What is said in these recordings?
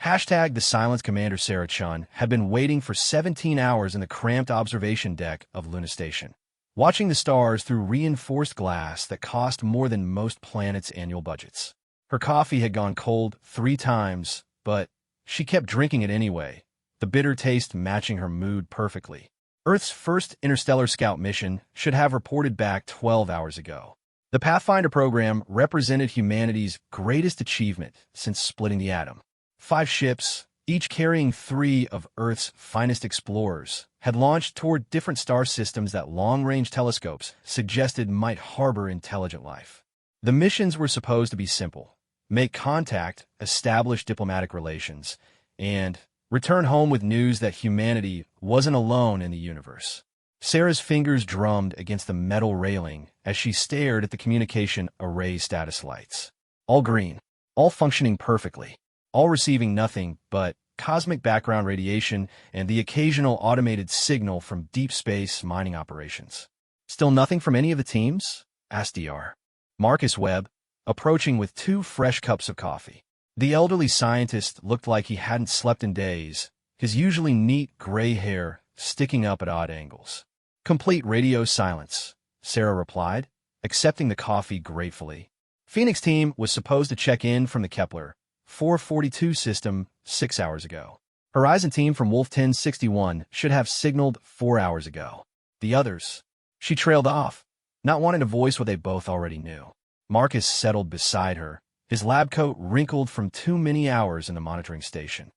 Hashtag the Silence Commander Sarah Chun had been waiting for 17 hours in the cramped observation deck of Luna Station, watching the stars through reinforced glass that cost more than most planets' annual budgets. Her coffee had gone cold 3 times, but she kept drinking it anyway, the bitter taste matching her mood perfectly. Earth's first interstellar scout mission should have reported back 12 hours ago. The Pathfinder program represented humanity's greatest achievement since splitting the atom. 5 ships, each carrying 3 of Earth's finest explorers, had launched toward different star systems that long-range telescopes suggested might harbor intelligent life. The missions were supposed to be simple: make contact, establish diplomatic relations, and return home with news that humanity wasn't alone in the universe. Sarah's fingers drummed against the metal railing as she stared at the communication array status lights. All green, all functioning perfectly, all receiving nothing but cosmic background radiation and the occasional automated signal from deep space mining operations. Still nothing from any of the teams? Asked Dr. Marcus Webb, approaching with 2 fresh cups of coffee. The elderly scientist looked like he hadn't slept in days, his usually neat gray hair sticking up at odd angles. Complete radio silence, Sarah replied, accepting the coffee gratefully. Phoenix team was supposed to check in from the Kepler 442 system 6 hours ago. Horizon team from Wolf 1061 should have signaled 4 hours ago. The others? She trailed off, not wanting to voice what they both already knew. Marcus settled beside her, his lab coat wrinkled from too many hours in the monitoring station.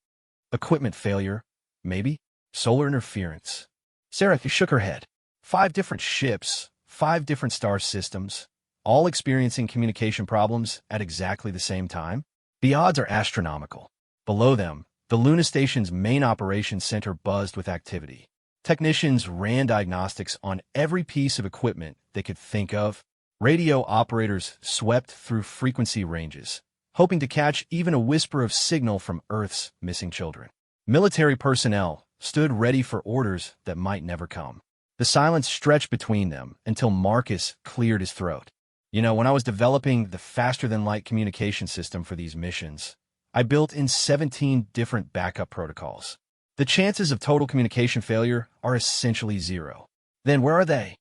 Equipment failure, maybe? Solar interference. Sarah shook her head. 5 different ships, 5 different star systems, all experiencing communication problems at exactly the same time? The odds are astronomical. Below them, the Luna Station's main operations center buzzed with activity. Technicians ran diagnostics on every piece of equipment they could think of. Radio operators swept through frequency ranges, hoping to catch even a whisper of signal from Earth's missing children. Military personnel stood ready for orders that might never come. The silence stretched between them until Marcus cleared his throat. You know, when I was developing the faster-than-light communication system for these missions, I built in 17 different backup protocols. The chances of total communication failure are essentially 0. Then where are they?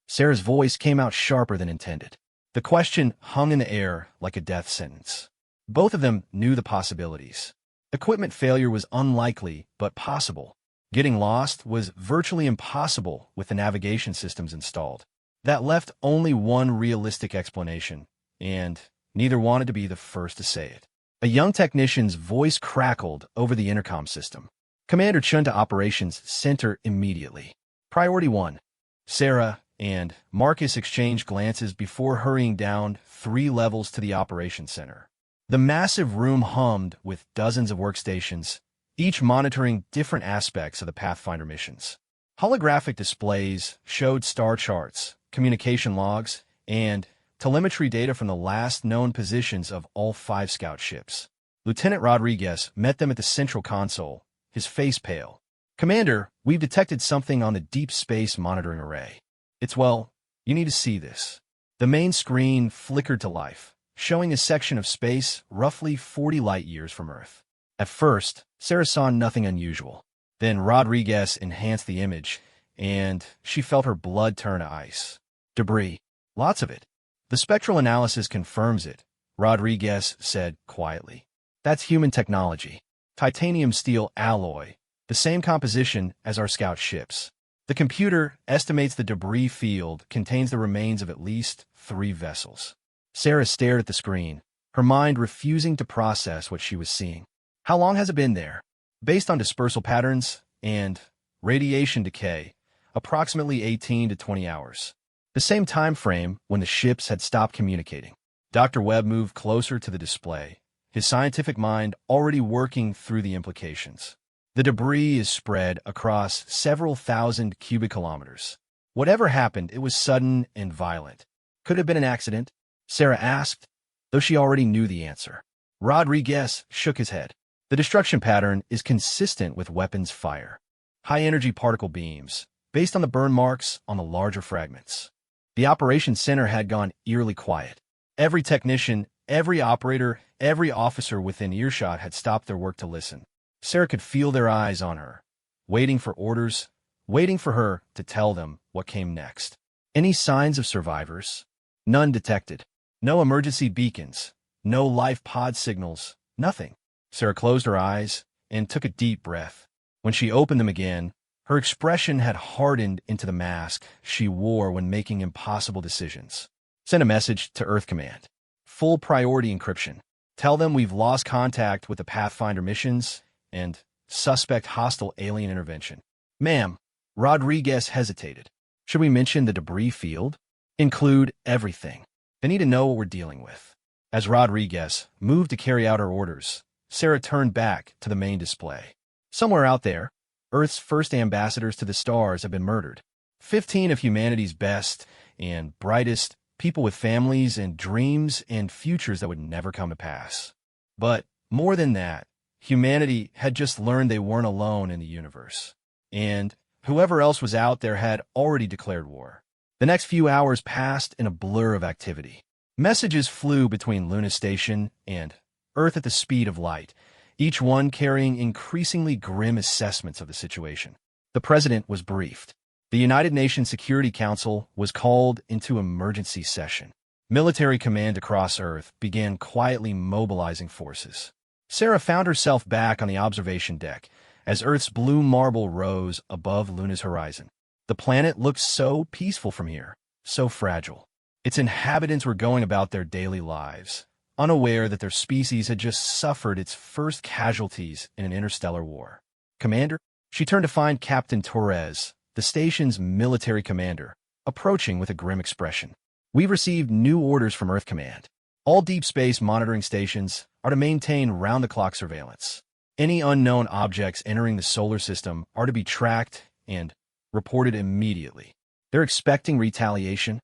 Sarah's voice came out sharper than intended. The question hung in the air like a death sentence. Both of them knew the possibilities. Equipment failure was unlikely, but possible. Getting lost was virtually impossible with the navigation systems installed. That left only one realistic explanation, and neither wanted to be the first to say it. A young technician's voice crackled over the intercom system. Commander Chun to Operations Center immediately. Priority 1. Sarah and Marcus exchanged glances before hurrying down 3 levels to the Operations Center. The massive room hummed with dozens of workstations, each monitoring different aspects of the Pathfinder missions. Holographic displays showed star charts, communication logs, and telemetry data from the last known positions of all 5 scout ships. Lieutenant Rodriguez met them at the central console, his face pale. "Commander, we've detected something on the Deep Space Monitoring Array. You need to see this." The main screen flickered to life, showing a section of space roughly 40 light-years from Earth. At first, Sarah saw nothing unusual. Then Rodriguez enhanced the image, and she felt her blood turn to ice. Debris. Lots of it. "The spectral analysis confirms it," Rodriguez said quietly. "That's human technology. Titanium steel alloy, the same composition as our scout ships. The computer estimates the debris field contains the remains of at least 3 vessels." Sarah stared at the screen, her mind refusing to process what she was seeing. How long has it been there? Based on dispersal patterns and radiation decay, approximately 18 to 20 hours. The same time frame when the ships had stopped communicating. Dr. Webb moved closer to the display, his scientific mind already working through the implications. The debris is spread across several thousand cubic kilometers. Whatever happened, it was sudden and violent. Could it have been an accident? Sarah asked, though she already knew the answer. Rodriguez shook his head. The destruction pattern is consistent with weapons fire. High-energy particle beams, based on the burn marks on the larger fragments. The operations center had gone eerily quiet. Every technician, Every operator, every officer within earshot had stopped their work to listen. Sarah could feel their eyes on her, waiting for orders, waiting for her to tell them what came next. Any signs of survivors? None detected. No emergency beacons, no life pod signals, nothing. Sarah closed her eyes and took a deep breath. When she opened them again, her expression had hardened into the mask she wore when making impossible decisions. Send a message to Earth Command. Full priority encryption. Tell them we've lost contact with the Pathfinder missions and suspect hostile alien intervention. Ma'am, Rodriguez hesitated. Should we mention the debris field? Include everything. They need to know what we're dealing with. As Rodriguez moved to carry out her orders, Sarah turned back to the main display. Somewhere out there, Earth's first ambassadors to the stars have been murdered. 15 of humanity's best and brightest, people with families and dreams and futures that would never come to pass. But more than that, humanity had just learned they weren't alone in the universe. And whoever else was out there had already declared war. The next few hours passed in a blur of activity. Messages flew between Luna Station and Earth at the speed of light, each one carrying increasingly grim assessments of the situation. The president was briefed. The United Nations Security Council was called into emergency session. Military command across Earth began quietly mobilizing forces. Sarah found herself back on the observation deck as Earth's blue marble rose above Luna's horizon. The planet looked so peaceful from here, so fragile. Its inhabitants were going about their daily lives, unaware that their species had just suffered its first casualties in an interstellar war. Commander? She turned to find Captain Torres, the station's military commander, approaching with a grim expression. We've received new orders from Earth Command. All deep space monitoring stations are to maintain round-the-clock surveillance. Any unknown objects entering the solar system are to be tracked and reported immediately. They're expecting retaliation?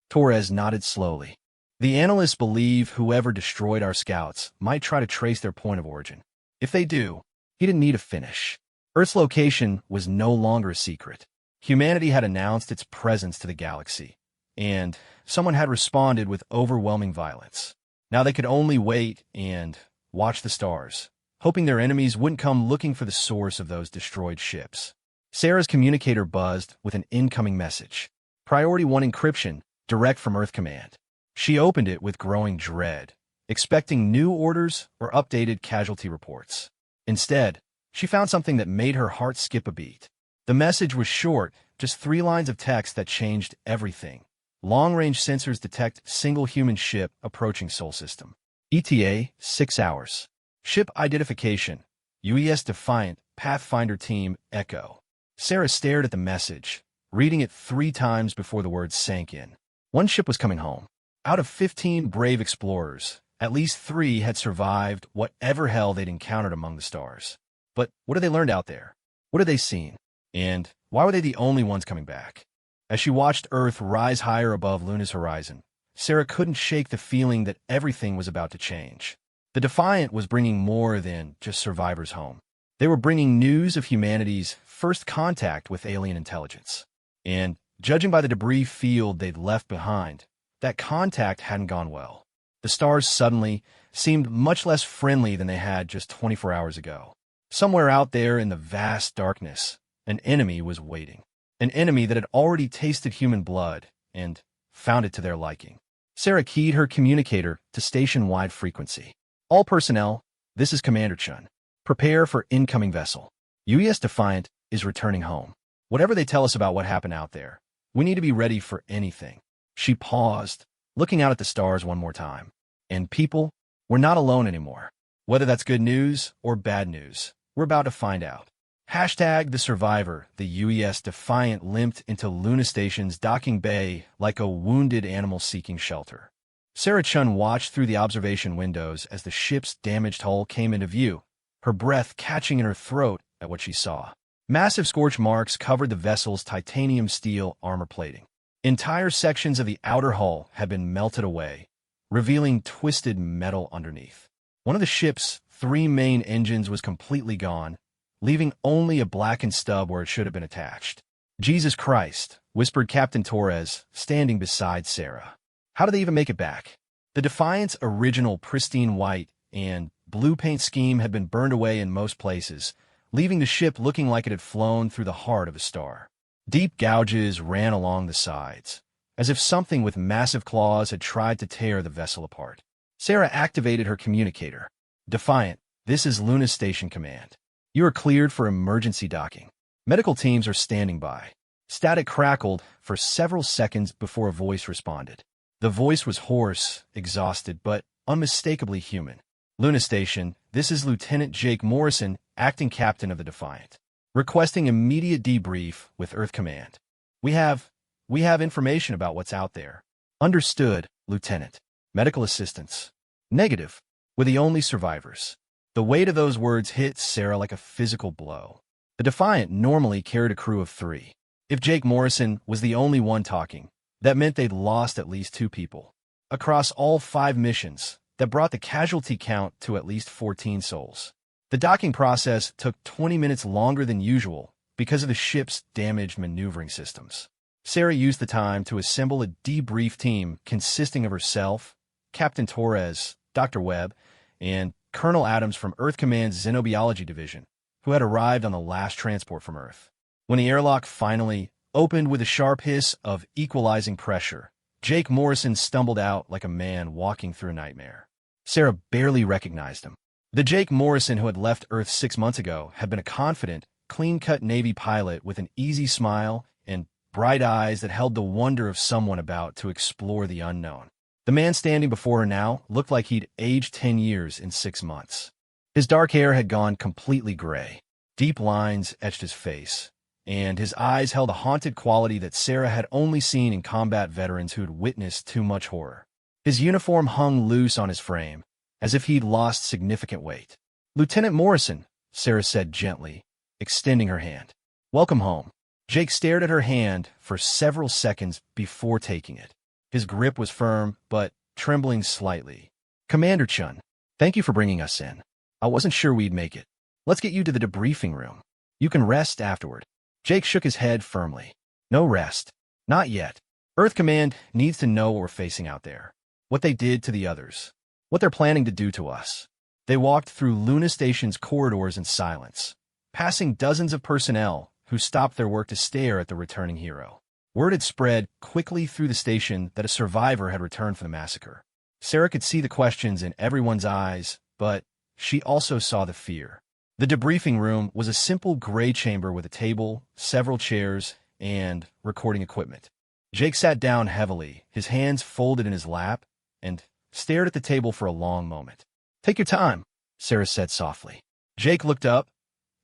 Torres nodded slowly. The analysts believe whoever destroyed our scouts might try to trace their point of origin. If they do, he didn't need to finish. Earth's location was no longer a secret. Humanity had announced its presence to the galaxy, and someone had responded with overwhelming violence. Now they could only wait and watch the stars, hoping their enemies wouldn't come looking for the source of those destroyed ships. Sarah's communicator buzzed with an incoming message. Priority 1 encryption, direct from Earth Command. She opened it with growing dread, expecting new orders or updated casualty reports. Instead, she found something that made her heart skip a beat. The message was short, just 3 lines of text that changed everything. Long-range sensors detect single human ship approaching Sol system. ETA, 6 hours. Ship identification, UES Defiant, Pathfinder Team, Echo. Sarah stared at the message, reading it 3 times before the words sank in. One ship was coming home. Out of 15 brave explorers, at least 3 had survived whatever hell they'd encountered among the stars. But what had they learned out there? What had they seen? And why were they the only ones coming back? As she watched Earth rise higher above Luna's horizon, Sarah couldn't shake the feeling that everything was about to change. The Defiant was bringing more than just survivors home. They were bringing news of humanity's first contact with alien intelligence. And, judging by the debris field they'd left behind, that contact hadn't gone well. The stars suddenly seemed much less friendly than they had just 24 hours ago. Somewhere out there in the vast darkness, an enemy was waiting. An enemy that had already tasted human blood and found it to their liking. Sarah keyed her communicator to station-wide frequency. All personnel, this is Commander Chun. Prepare for incoming vessel. UES Defiant is returning home. Whatever they tell us about what happened out there, we need to be ready for anything. She paused, looking out at the stars one more time. And people, we're not alone anymore. Whether that's good news or bad news, we're about to find out. Hashtag the survivor, the UES Defiant limped into Luna Station's docking bay like a wounded animal seeking shelter. Sarah Chun watched through the observation windows as the ship's damaged hull came into view, her breath catching in her throat at what she saw. Massive scorch marks covered the vessel's titanium steel armor plating. Entire sections of the outer hull had been melted away, revealing twisted metal underneath. One of the ship's 3 main engines was completely gone, leaving only a blackened stub where it should have been attached. Jesus Christ, whispered Captain Torres, standing beside Sarah. How did they even make it back? The Defiant's original pristine white and blue paint scheme had been burned away in most places, leaving the ship looking like it had flown through the heart of a star. Deep gouges ran along the sides, as if something with massive claws had tried to tear the vessel apart. Sarah activated her communicator. "Defiant, this is Luna Station Command. You are cleared for emergency docking. Medical teams are standing by." Static crackled for several seconds before a voice responded. The voice was hoarse, exhausted, but unmistakably human. "Luna Station, this is Lieutenant Jake Morrison, acting captain of the Defiant. Requesting immediate debrief with Earth Command. We have information about what's out there." "Understood, Lieutenant." "Medical assistance." "Negative. We're the only survivors." The weight of those words hit Sarah like a physical blow. The Defiant normally carried a crew of 3. If Jake Morrison was the only one talking, that meant they'd lost at least 2 people. Across all 5 missions, that brought the casualty count to at least 14 souls. The docking process took 20 minutes longer than usual because of the ship's damaged maneuvering systems. Sarah used the time to assemble a debrief team consisting of herself, Captain Torres, Dr. Webb, and Colonel Adams from Earth Command's Xenobiology Division, who had arrived on the last transport from Earth. When the airlock finally opened with a sharp hiss of equalizing pressure, Jake Morrison stumbled out like a man walking through a nightmare. Sarah barely recognized him. The Jake Morrison who had left Earth 6 months ago had been a confident, clean-cut Navy pilot with an easy smile and bright eyes that held the wonder of someone about to explore the unknown. The man standing before her now looked like he'd aged 10 years in 6 months. His dark hair had gone completely gray. Deep lines etched his face, and his eyes held a haunted quality that Sarah had only seen in combat veterans who'd witnessed too much horror. His uniform hung loose on his frame, as if he'd lost significant weight. "Lieutenant Morrison," Sarah said gently, extending her hand. "Welcome home." Jake stared at her hand for several seconds before taking it. His grip was firm, but trembling slightly. "Commander Chun, thank you for bringing us in. I wasn't sure we'd make it. Let's get you to the debriefing room. You can rest afterward." Jake shook his head firmly. "No rest. Not yet. Earth Command needs to know what we're facing out there. What they did to the others. What they're planning to do to us." They walked through Luna Station's corridors in silence, passing dozens of personnel who stopped their work to stare at the returning hero. Word had spread quickly through the station that a survivor had returned from the massacre. Sarah could see the questions in everyone's eyes, but she also saw the fear. The debriefing room was a simple gray chamber with a table, several chairs, and recording equipment. Jake sat down heavily, his hands folded in his lap, and stared at the table for a long moment. "Take your time," Sarah said softly. Jake looked up,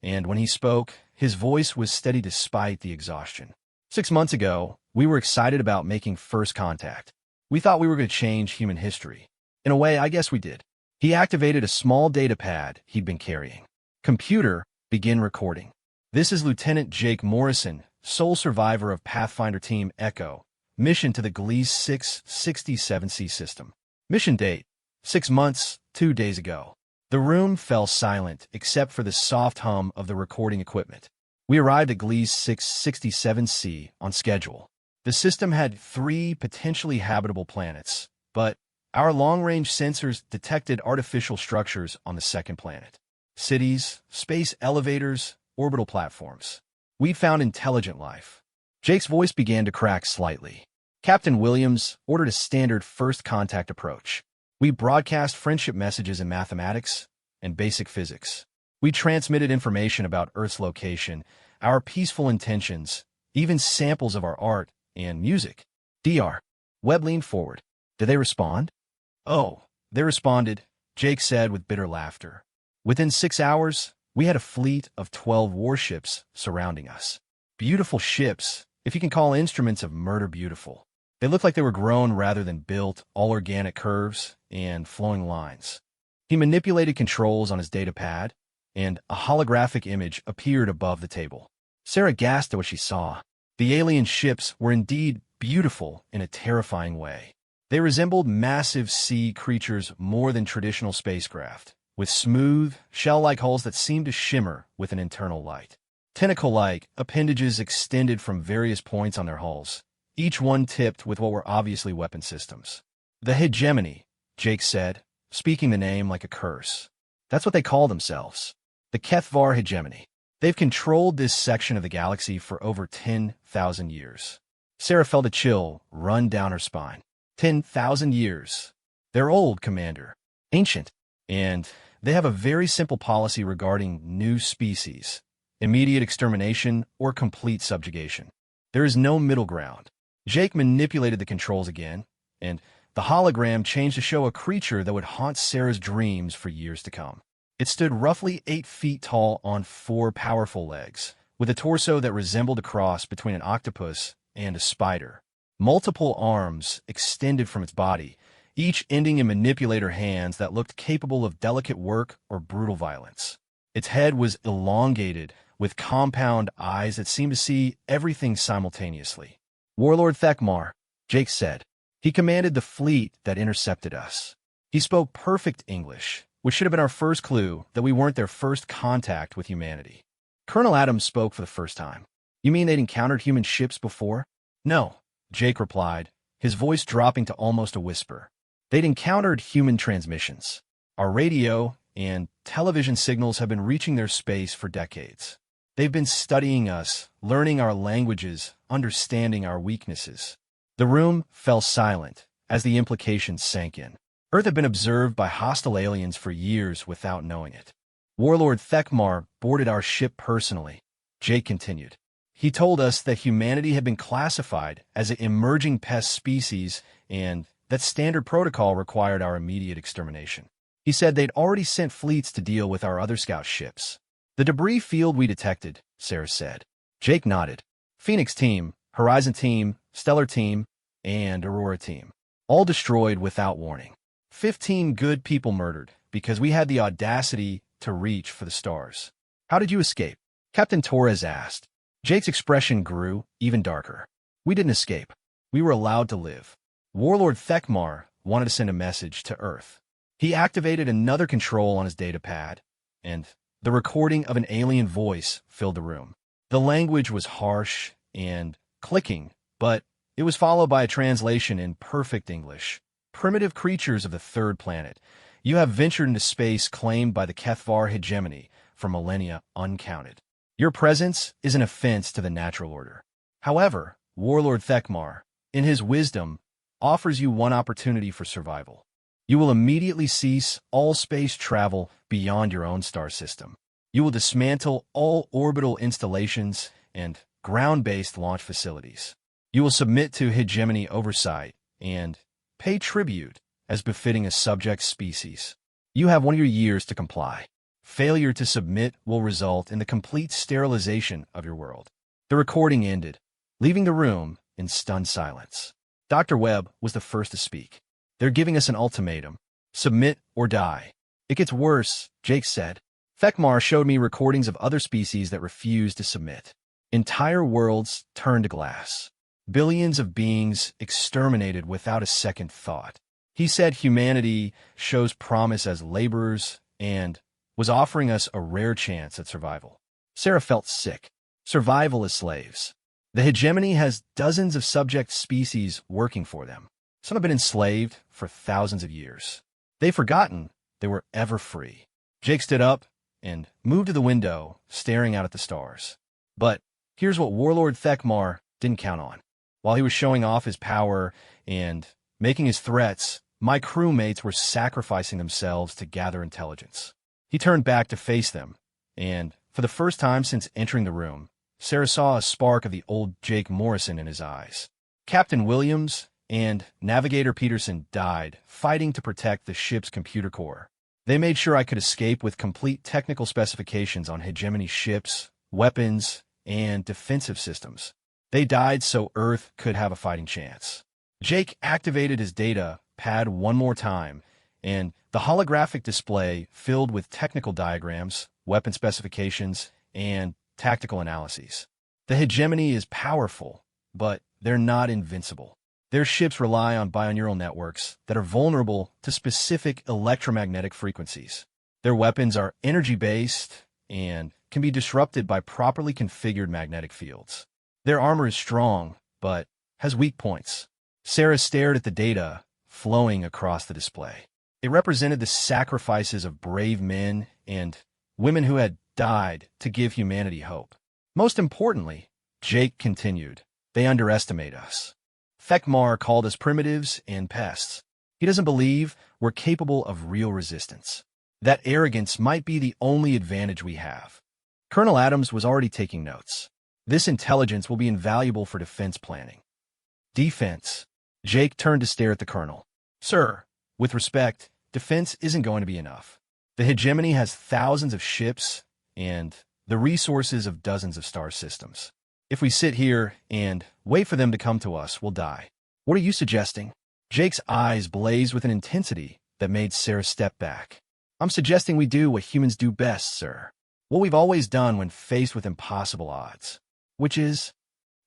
and when he spoke, his voice was steady despite the exhaustion. 6 months ago, we were excited about making first contact. We thought we were going to change human history. In a way, I guess we did. He activated a small data pad he'd been carrying. "Computer, begin recording. This is Lieutenant Jake Morrison, sole survivor of Pathfinder Team Echo, mission to the Gliese 667C system. Mission date, 6 months, 2 days ago." The room fell silent except for the soft hum of the recording equipment. "We arrived at Gliese 667C on schedule. The system had 3 potentially habitable planets, but our long-range sensors detected artificial structures on the second planet. Cities, space elevators, orbital platforms. We found intelligent life." Jake's voice began to crack slightly. Captain Williams ordered a standard first contact approach. We broadcast friendship messages in mathematics and basic physics. We transmitted information about Earth's location, our peaceful intentions, even samples of our art and music. Dr. Webb leaned forward. "Did they respond?" "Oh, they responded," Jake said with bitter laughter. "Within 6 hours, we had a fleet of 12 warships surrounding us. Beautiful ships, if you can call instruments of murder beautiful. They looked like they were grown rather than built, all organic curves and flowing lines." He manipulated controls on his data pad, and a holographic image appeared above the table. Sarah gasped at what she saw. The alien ships were indeed beautiful in a terrifying way. They resembled massive sea creatures more than traditional spacecraft, with smooth, shell-like hulls that seemed to shimmer with an internal light. Tentacle-like appendages extended from various points on their hulls, each one tipped with what were obviously weapon systems. The hegemony, Jake said, speaking the name like a curse. That's what they call themselves. The Kethvar Hegemony. They've controlled this section of the galaxy for over 10,000 years. Sarah felt a chill run down her spine. 10,000 years. They're old, Commander. Ancient. And they have a very simple policy regarding new species. Immediate extermination or complete subjugation. There is no middle ground. Jake manipulated the controls again, and the hologram changed to show a creature that would haunt Sarah's dreams for years to come. It stood roughly 8 feet tall on 4 powerful legs, with a torso that resembled a cross between an octopus and a spider. Multiple arms extended from its body, each ending in manipulator hands that looked capable of delicate work or brutal violence. Its head was elongated, with compound eyes that seemed to see everything simultaneously. Warlord Thekmar, Jake said. He commanded the fleet that intercepted us. He spoke perfect English, which should have been our first clue that we weren't their first contact with humanity. Colonel Adams spoke for the first time. You mean they'd encountered human ships before? No, Jake replied, his voice dropping to almost a whisper. They'd encountered human transmissions. Our radio and television signals have been reaching their space for decades. They've been studying us, learning our languages, understanding our weaknesses. The room fell silent as the implications sank in. Earth had been observed by hostile aliens for years without knowing it. Warlord Thekmar boarded our ship personally, Jake continued. He told us that humanity had been classified as an emerging pest species and that standard protocol required our immediate extermination. He said they'd already sent fleets to deal with our other scout ships. The debris field we detected, Sarah said. Jake nodded. Phoenix Team, Horizon Team, Stellar Team, and Aurora Team. All destroyed without warning. 15 good people murdered because we had the audacity to reach for the stars. How did you escape? Captain Torres asked. Jake's expression grew even darker. We didn't escape. We were allowed to live. Warlord Thekmar wanted to send a message to Earth. He activated another control on his datapad, and the recording of an alien voice filled the room. The language was harsh and clicking, but it was followed by a translation in perfect English. Primitive creatures of the third planet, you have ventured into space claimed by the Kethvar hegemony for millennia uncounted. Your presence is an offense to the natural order. However, Warlord Thekmar, in his wisdom, offers you one opportunity for survival. You will immediately cease all space travel beyond your own star system. You will dismantle all orbital installations and ground-based launch facilities. You will submit to hegemony oversight and pay tribute as befitting a subject species. You have 1 year to comply. Failure to submit will result in the complete sterilization of your world. The recording ended, leaving the room in stunned silence. Dr. Webb was the first to speak. They're giving us an ultimatum. Submit or die. It gets worse, Jake said. Thekmar showed me recordings of other species that refused to submit. Entire worlds turned to glass. Billions of beings exterminated without a second thought. He said humanity shows promise as laborers and was offering us a rare chance at survival. Sarah felt sick. Survival as slaves. The hegemony has dozens of subject species working for them. Some have been enslaved for thousands of years. They've forgotten they were ever free. Jake stood up and moved to the window, staring out at the stars. But here's what Warlord Thekmar didn't count on. While he was showing off his power and making his threats, my crewmates were sacrificing themselves to gather intelligence. He turned back to face them, and for the first time since entering the room, Sarah saw a spark of the old Jake Morrison in his eyes. Captain Williams and Navigator Peterson died fighting to protect the ship's computer core. They made sure I could escape with complete technical specifications on hegemony ships, weapons, and defensive systems. They died so Earth could have a fighting chance. Jake activated his data pad one more time, and the holographic display filled with technical diagrams, weapon specifications, and tactical analyses. The hegemony is powerful, but they're not invincible. Their ships rely on bioneural networks that are vulnerable to specific electromagnetic frequencies. Their weapons are energy-based and can be disrupted by properly configured magnetic fields. Their armor is strong, but has weak points. Sarah stared at the data, flowing across the display. It represented the sacrifices of brave men and women who had died to give humanity hope. Most importantly, Jake continued, they underestimate us. Thekmar called us primitives and pests. He doesn't believe we're capable of real resistance. That arrogance might be the only advantage we have. Colonel Adams was already taking notes. This intelligence will be invaluable for defense planning. Defense. Jake turned to stare at the colonel. Sir, with respect, defense isn't going to be enough. The hegemony has thousands of ships and the resources of dozens of star systems. If we sit here and wait for them to come to us, we'll die. What are you suggesting? Jake's eyes blazed with an intensity that made Sarah step back. I'm suggesting we do what humans do best, sir. What we've always done when faced with impossible odds. Which is?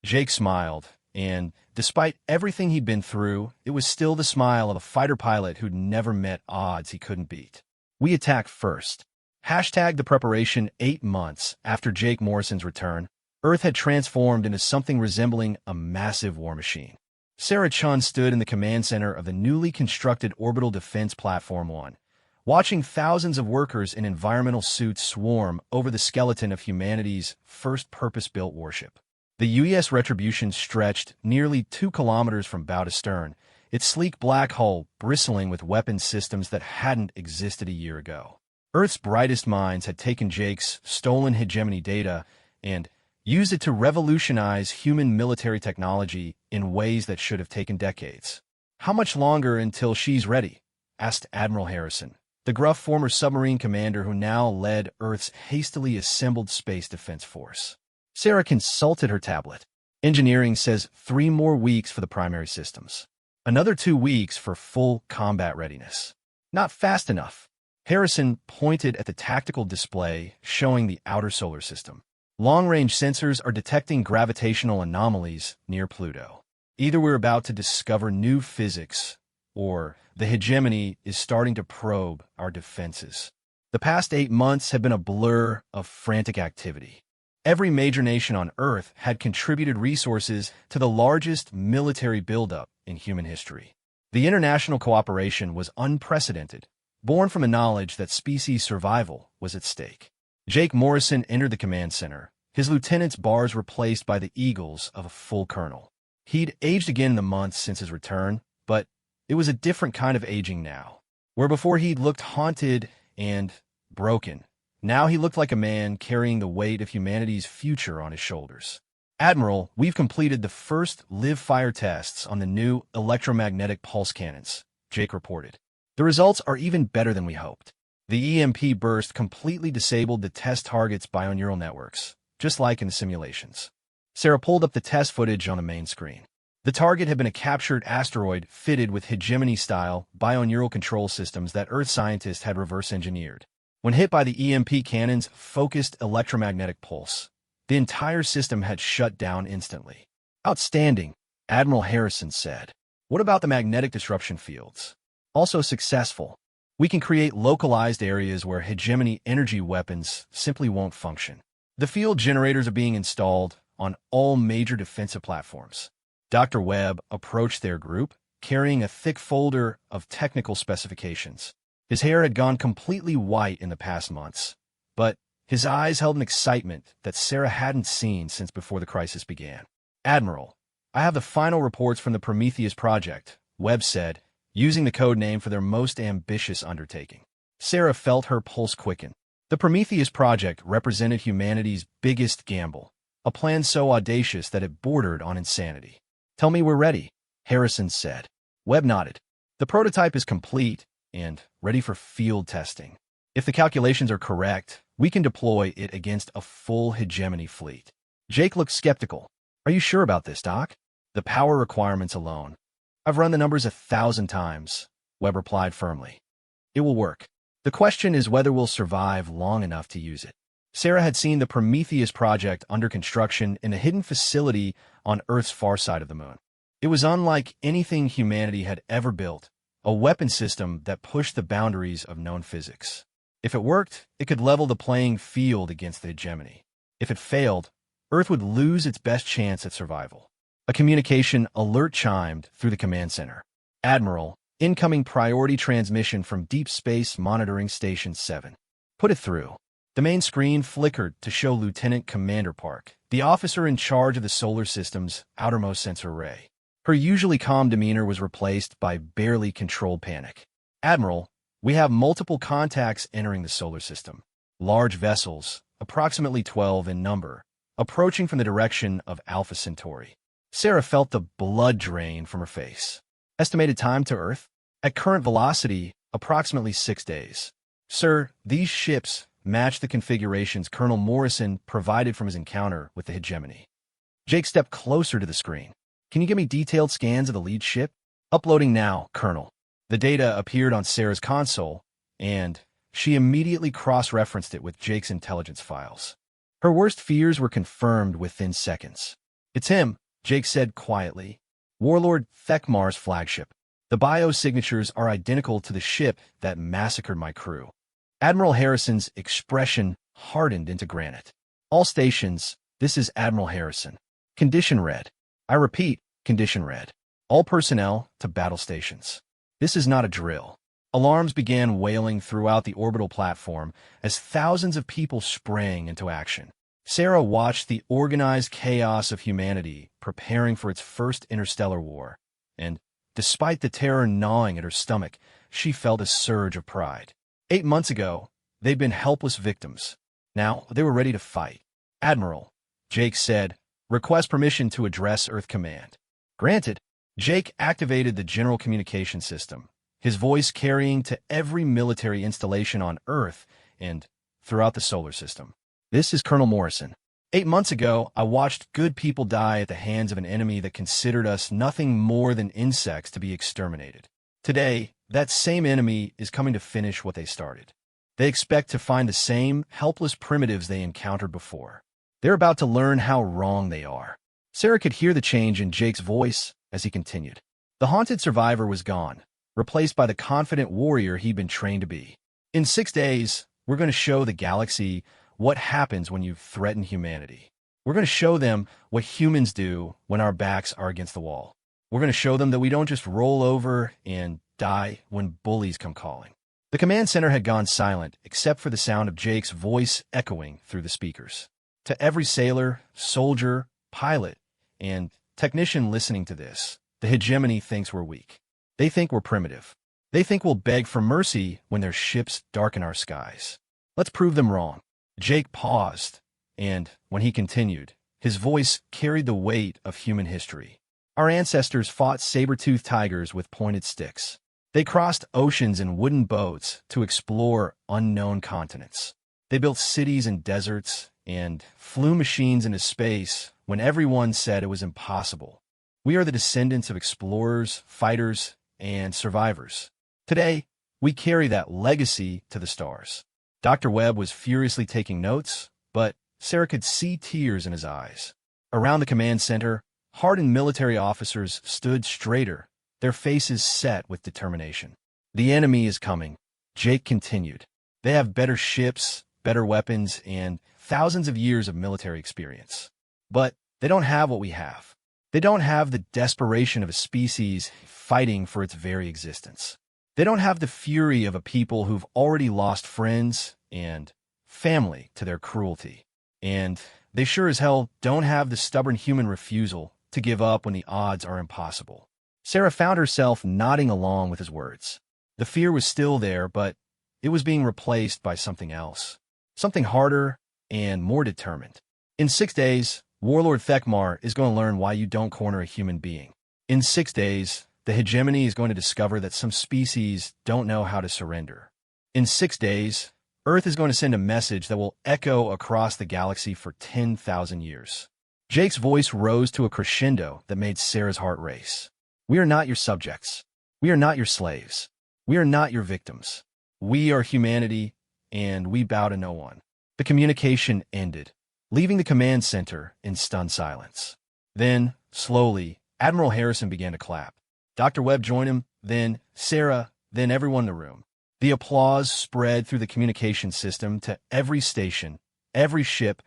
Jake smiled, and despite everything he'd been through, it was still the smile of a fighter pilot who'd never met odds he couldn't beat. We attack first. Hashtag the preparation 8 months after Jake Morrison's return, Earth had transformed into something resembling a massive war machine. Sarah Chun stood in the command center of the newly constructed Orbital Defense Platform 1, watching thousands of workers in environmental suits swarm over the skeleton of humanity's first purpose-built warship. The U.S. Retribution stretched nearly 2 kilometers from bow to stern, its sleek black hull bristling with weapon systems that hadn't existed a year ago. Earth's brightest minds had taken Jake's stolen hegemony data and used it to revolutionize human military technology in ways that should have taken decades. How much longer until she's ready? Asked Admiral Harrison, the gruff former submarine commander who now led Earth's hastily assembled space defense force. Sarah consulted her tablet. Engineering says 3 more weeks for the primary systems. Another 2 weeks for full combat readiness. Not fast enough. Harrison pointed at the tactical display showing the outer solar system. Long-range sensors are detecting gravitational anomalies near Pluto. Either we're about to discover new physics, or the hegemony is starting to probe our defenses. The past 8 months have been a blur of frantic activity. Every major nation on Earth had contributed resources to the largest military buildup in human history. The international cooperation was unprecedented, born from a knowledge that species survival was at stake. Jake Morrison entered the command center, his lieutenant's bars replaced by the eagles of a full colonel. He'd aged again in the months since his return, but it was a different kind of aging now. Where before he'd looked haunted and broken, now he looked like a man carrying the weight of humanity's future on his shoulders. Admiral, we've completed the first live-fire tests on the new electromagnetic pulse cannons, Jake reported. The results are even better than we hoped. The EMP burst completely disabled the test target's bioneural networks, just like in the simulations. Sarah pulled up the test footage on the main screen. The target had been a captured asteroid fitted with hegemony-style bioneural control systems that Earth scientists had reverse-engineered. When hit by the EMP cannon's focused electromagnetic pulse, the entire system had shut down instantly. Outstanding, Admiral Harrison said. What about the magnetic disruption fields? Also successful. We can create localized areas where hegemony energy weapons simply won't function. The field generators are being installed on all major defensive platforms. Dr. Webb approached their group, carrying a thick folder of technical specifications. His hair had gone completely white in the past months, but his eyes held an excitement that Sarah hadn't seen since before the crisis began. Admiral, I have the final reports from the Prometheus project, Webb said, using the code name for their most ambitious undertaking. Sarah felt her pulse quicken. The Prometheus project represented humanity's biggest gamble, a plan so audacious that it bordered on insanity. Tell me we're ready, Harrison said. Webb nodded. The prototype is complete and ready for field testing. If the calculations are correct, we can deploy it against a full hegemony fleet. Jake looked skeptical. Are you sure about this, Doc? The power requirements alone. I've run the numbers 1,000 times, Webb replied firmly. It will work. The question is whether we'll survive long enough to use it. Sarah had seen the Prometheus project under construction in a hidden facility on Earth's far side of the moon. It was unlike anything humanity had ever built, a weapon system that pushed the boundaries of known physics. If it worked, it could level the playing field against the hegemony. If it failed, Earth would lose its best chance at survival. A communication alert chimed through the command center. Admiral, Incoming priority transmission from Deep Space Monitoring Station 7. Put it through. The main screen flickered to show Lieutenant Commander Park, the officer in charge of the solar system's outermost sensor array. Her usually calm demeanor was replaced by barely controlled panic. "Admiral, we have multiple contacts entering the solar system. Large vessels, approximately 12 in number, approaching from the direction of Alpha Centauri." Sarah felt the blood drain from her face. "Estimated time to Earth? At current velocity, approximately 6 days. Sir, these ships match the configurations Colonel Morrison provided from his encounter with the hegemony." Jake stepped closer to the screen. "Can you give me detailed scans of the lead ship?" "Uploading now, Colonel." The data appeared on Sarah's console, and she immediately cross-referenced it with Jake's intelligence files. Her worst fears were confirmed within seconds. "It's him," Jake said quietly. "Warlord Thekmar's flagship. The biosignatures are identical to the ship that massacred my crew." Admiral Harrison's expression hardened into granite. "All stations, this is Admiral Harrison. Condition red. I repeat, condition red. All personnel to battle stations. This is not a drill." Alarms began wailing throughout the orbital platform as thousands of people sprang into action. Sarah watched the organized chaos of humanity preparing for its first interstellar war, and despite the terror gnawing at her stomach, she felt a surge of pride. 8 months ago, they'd been helpless victims. Now, they were ready to fight. "Admiral," Jake said, "request permission to address Earth Command." Granted. Jake activated the general communication system, his voice carrying to every military installation on Earth and throughout the solar system. "This is Colonel Morrison. 8 months ago, I watched good people die at the hands of an enemy that considered us nothing more than insects to be exterminated. Today, that same enemy is coming to finish what they started. They expect to find the same helpless primitives they encountered before. They're about to learn how wrong they are." Sarah could hear the change in Jake's voice as he continued. The haunted survivor was gone, replaced by the confident warrior he'd been trained to be. "In 6 days, we're going to show the galaxy what happens when you threaten humanity. We're going to show them what humans do when our backs are against the wall. We're going to show them that we don't just roll over and die when bullies come calling." The command center had gone silent, except for the sound of Jake's voice echoing through the speakers. To every sailor, soldier, pilot, and technician listening to this, the hegemony thinks we're weak. They think we're primitive. They think we'll beg for mercy when their ships darken our skies. Let's prove them wrong. Jake paused, and when he continued, his voice carried the weight of human history. "Our ancestors fought saber-toothed tigers with pointed sticks. They crossed oceans in wooden boats to explore unknown continents. They built cities in deserts and flew machines into space when everyone said it was impossible. We are the descendants of explorers, fighters, and survivors. Today, we carry that legacy to the stars." Dr. Webb was furiously taking notes, but Sarah could see tears in his eyes. Around the command center, hardened military officers stood straighter, their faces set with determination. "The enemy is coming," Jake continued. "They have better ships, better weapons, and thousands of years of military experience. But they don't have what we have. They don't have the desperation of a species fighting for its very existence. They don't have the fury of a people who've already lost friends and family to their cruelty. And they sure as hell don't have the stubborn human refusal to give up when the odds are impossible." Sarah found herself nodding along with his words. The fear was still there, but it was being replaced by something else. Something harder and more determined. "In 6 days, Warlord Thekmar is going to learn why you don't corner a human being. In 6 days, the hegemony is going to discover that some species don't know how to surrender. In 6 days, Earth is going to send a message that will echo across the galaxy for 10,000 years." Jake's voice rose to a crescendo that made Sarah's heart race. "We are not your subjects. We are not your slaves. We are not your victims. We are humanity, and we bow to no one." The communication ended, leaving the command center in stunned silence. Then, slowly, Admiral Harrison began to clap. Dr. Webb joined him, then Sarah, then everyone in the room. The applause spread through the communication system to every station, every ship,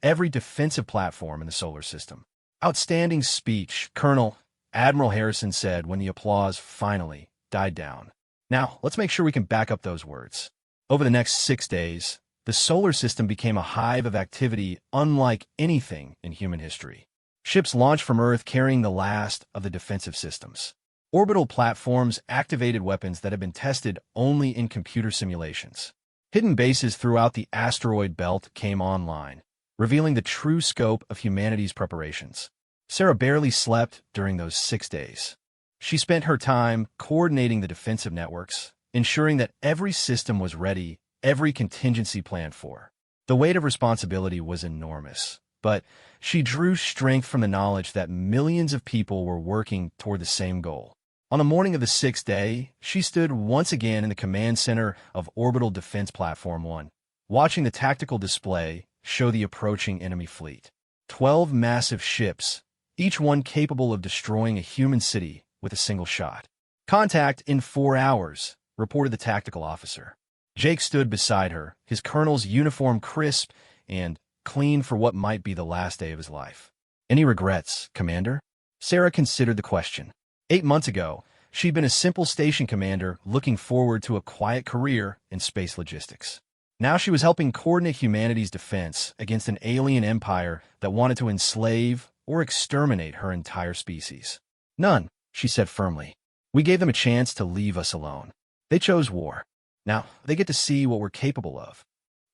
every defensive platform in the solar system. "Outstanding speech, Colonel," Admiral Harrison said when the applause finally died down. Now, let's make sure we can back up those words. Over the next 6 days, the solar system became a hive of activity unlike anything in human history. Ships launched from Earth carrying the last of the defensive systems. Orbital platforms activated weapons that had been tested only in computer simulations. Hidden bases throughout the asteroid belt came online, revealing the true scope of humanity's preparations. Sarah barely slept during those 6 days. She spent her time coordinating the defensive networks, ensuring that every system was ready, every contingency planned for. The weight of responsibility was enormous, but she drew strength from the knowledge that millions of people were working toward the same goal. On the morning of the 6th day, she stood once again in the command center of Orbital Defense Platform 1, watching the tactical display show the approaching enemy fleet. 12 massive ships, each one capable of destroying a human city with a single shot. "Contact in 4 hours," reported the tactical officer. Jake stood beside her, his colonel's uniform crisp and clean for what might be the last day of his life. "Any regrets, Commander?" Sarah considered the question. 8 months ago, she'd been a simple station commander looking forward to a quiet career in space logistics. Now she was helping coordinate humanity's defense against an alien empire that wanted to enslave or exterminate her entire species. "None," she said firmly. "We gave them a chance to leave us alone. They chose war. Now they get to see what we're capable of."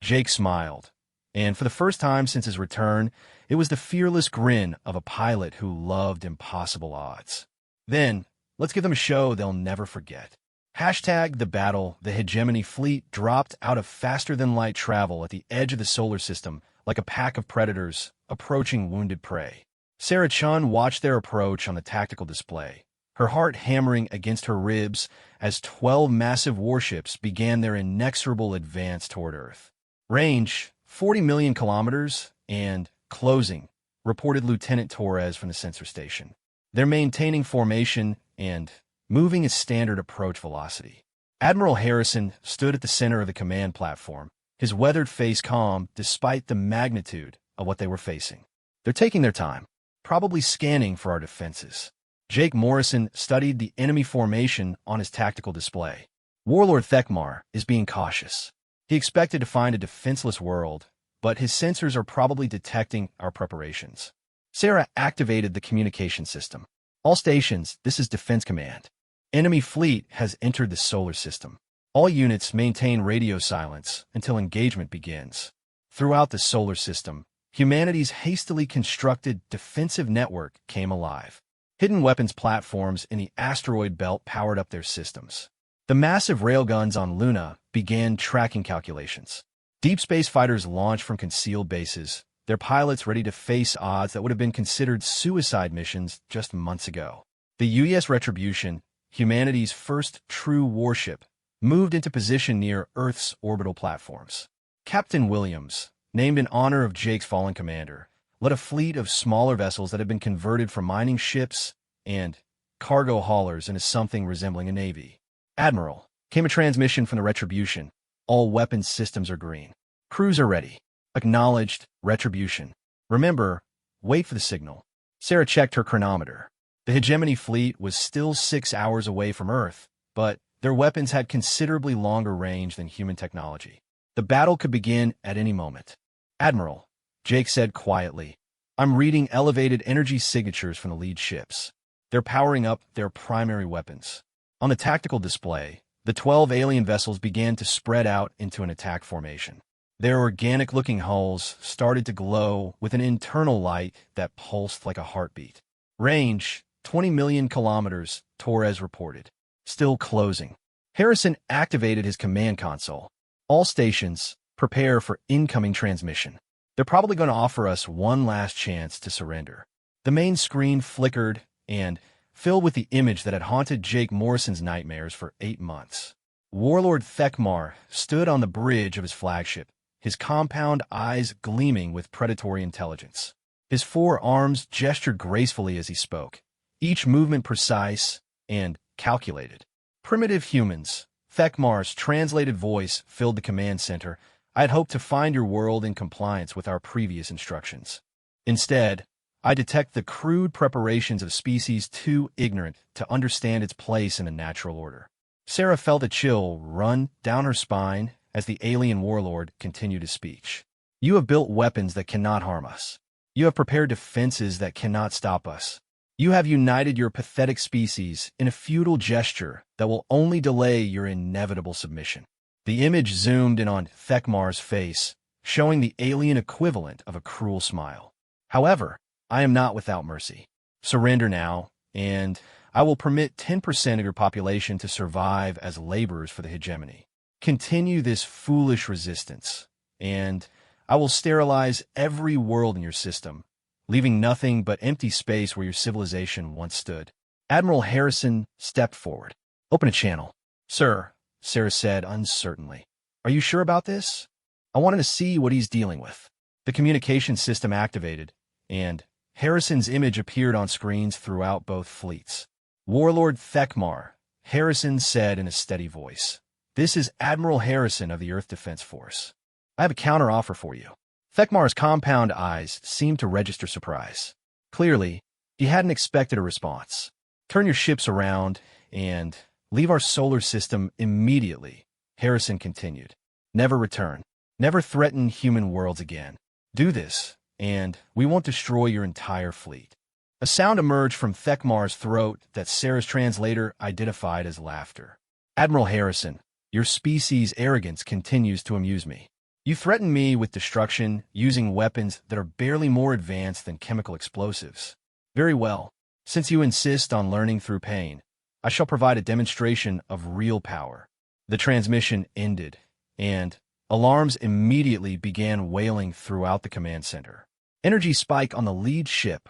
Jake smiled, and for the first time since his return, it was the fearless grin of a pilot who loved impossible odds. "Then, let's give them a show they'll never forget." The battle, the hegemony fleet dropped out of faster-than-light travel at the edge of the solar system like a pack of predators approaching wounded prey. Sarah Chun watched their approach on the tactical display, her heart hammering against her ribs as 12 massive warships began their inexorable advance toward Earth. "Range, 40 million kilometers, and closing," reported Lieutenant Torres from the sensor station. "They're maintaining formation and moving at standard approach velocity." Admiral Harrison stood at the center of the command platform, his weathered face calm despite the magnitude of what they were facing. "They're taking their time, probably scanning for our defenses." Jake Morrison studied the enemy formation on his tactical display. "Warlord Thekmar is being cautious. He expected to find a defenseless world, but his sensors are probably detecting our preparations." Sarah activated the communication system. "All stations, this is Defense Command. Enemy fleet has entered the solar system. All units maintain radio silence until engagement begins." Throughout the solar system, humanity's hastily constructed defensive network came alive. Hidden weapons platforms in the asteroid belt powered up their systems. The massive railguns on Luna began tracking calculations. Deep space fighters launched from concealed bases, their pilots ready to face odds that would have been considered suicide missions just months ago. The UES Retribution, humanity's first true warship, moved into position near Earth's orbital platforms. Captain Williams, named in honor of Jake's fallen commander, led a fleet of smaller vessels that had been converted from mining ships and cargo haulers into something resembling a navy. "Admiral," came a transmission from the Retribution. "All weapons systems are green. Crews are ready." "Acknowledged, Retribution. Remember, wait for the signal." Sarah checked her chronometer. The hegemony fleet was still 6 hours away from Earth, but their weapons had considerably longer range than human technology. The battle could begin at any moment. "Admiral," Jake said quietly, "I'm reading elevated energy signatures from the lead ships. They're powering up their primary weapons." On the tactical display, the 12 alien vessels began to spread out into an attack formation. Their organic-looking hulls started to glow with an internal light that pulsed like a heartbeat. "Range, 20 million kilometers," Torres reported. "Still closing." Harrison activated his command console. "All stations, prepare for incoming transmission. They're probably going to offer us one last chance to surrender." The main screen flickered and filled with the image that had haunted Jake Morrison's nightmares for 8 months. Warlord Thekmar stood on the bridge of his flagship, his compound eyes gleaming with predatory intelligence. His 4 arms gestured gracefully as he spoke, each movement precise and calculated. "Primitive humans," Thekmar's translated voice filled the command center. "I had hoped to find your world in compliance with our previous instructions. Instead, I detect the crude preparations of species too ignorant to understand its place in a natural order. Sarah felt a chill run down her spine as the alien warlord continued his speech. You have built weapons that cannot harm us. You have prepared defenses that cannot stop us. You have united your pathetic species in a futile gesture that will only delay your inevitable submission. The image zoomed in on Thekmar's face, showing the alien equivalent of a cruel smile. However, I am not without mercy. Surrender now, and I will permit 10% of your population to survive as laborers for the hegemony. Continue this foolish resistance, and I will sterilize every world in your system, leaving nothing but empty space where your civilization once stood. Admiral Harrison stepped forward. Open a channel. Sir, Sarah said uncertainly. Are you sure about this? I wanted to see what he's dealing with. The communication system activated, and Harrison's image appeared on screens throughout both fleets. Warlord Thekmar, Harrison said in a steady voice. This is Admiral Harrison of the Earth Defense Force. I have a counter-offer for you. Thekmar's compound eyes seemed to register surprise. Clearly, he hadn't expected a response. Turn your ships around and leave our solar system immediately, Harrison continued. Never return. Never threaten human worlds again. Do this, and we won't destroy your entire fleet. A sound emerged from Thekmar's throat that Sarah's translator identified as laughter. Admiral Harrison, your species' arrogance continues to amuse me. You threaten me with destruction using weapons that are barely more advanced than chemical explosives. Very well. Since you insist on learning through pain, I shall provide a demonstration of real power. The transmission ended, and alarms immediately began wailing throughout the command center. Energy spike on the lead ship.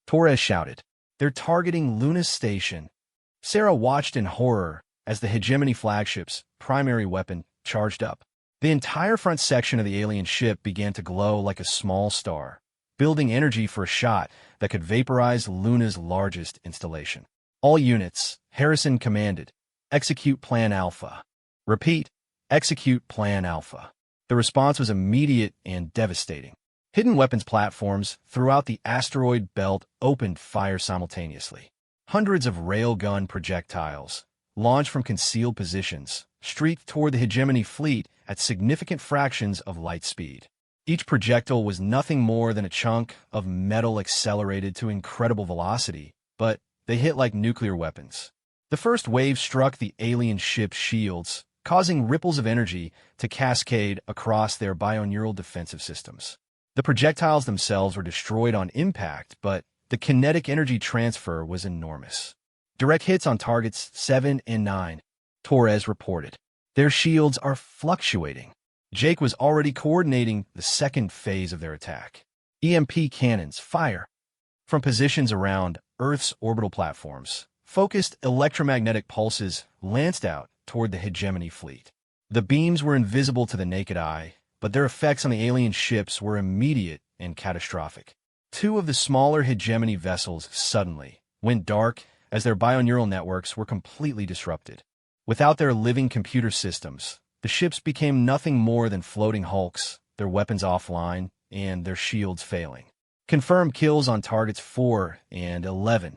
Torres shouted. They're targeting Luna Station. Sarah watched in horror as the hegemony flagship's primary weapon charged up. The entire front section of the alien ship began to glow like a small star, building energy for a shot that could vaporize Luna's largest installation. All units, Harrison commanded, execute Plan Alpha. Repeat, execute Plan Alpha. The response was immediate and devastating. Hidden weapons platforms throughout the asteroid belt opened fire simultaneously. Hundreds of railgun projectiles, launched from concealed positions, streaked toward the hegemony fleet at significant fractions of light speed. Each projectile was nothing more than a chunk of metal accelerated to incredible velocity, but they hit like nuclear weapons. The first wave struck the alien ship's shields, causing ripples of energy to cascade across their bioneural defensive systems. The projectiles themselves were destroyed on impact, but the kinetic energy transfer was enormous. Direct hits on targets 7 and 9, Torres reported. Their shields are fluctuating. Jake was already coordinating the second phase of their attack. EMP cannons fire from positions around Earth's orbital platforms. Focused electromagnetic pulses lanced out toward the hegemony fleet. The beams were invisible to the naked eye, but their effects on the alien ships were immediate and catastrophic. Two of the smaller hegemony vessels suddenly went dark as their bioneural networks were completely disrupted. Without their living computer systems, the ships became nothing more than floating hulks, their weapons offline, and their shields failing. Confirmed kills on targets 4 and 11.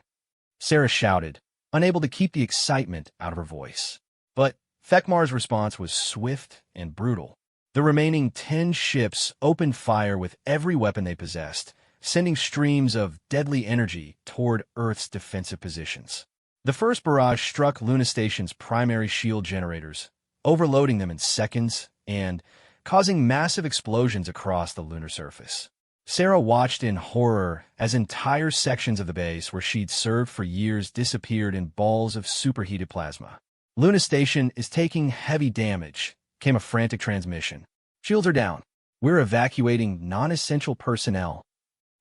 Sarah shouted, unable to keep the excitement out of her voice. But Thekmar's response was swift and brutal. The remaining 10 ships opened fire with every weapon they possessed, sending streams of deadly energy toward Earth's defensive positions. The first barrage struck Luna Station's primary shield generators, overloading them in seconds and causing massive explosions across the lunar surface. Sarah watched in horror as entire sections of the base where she'd served for years disappeared in balls of superheated plasma. Luna Station is taking heavy damage, came a frantic transmission. Shields are down. We're evacuating non-essential personnel.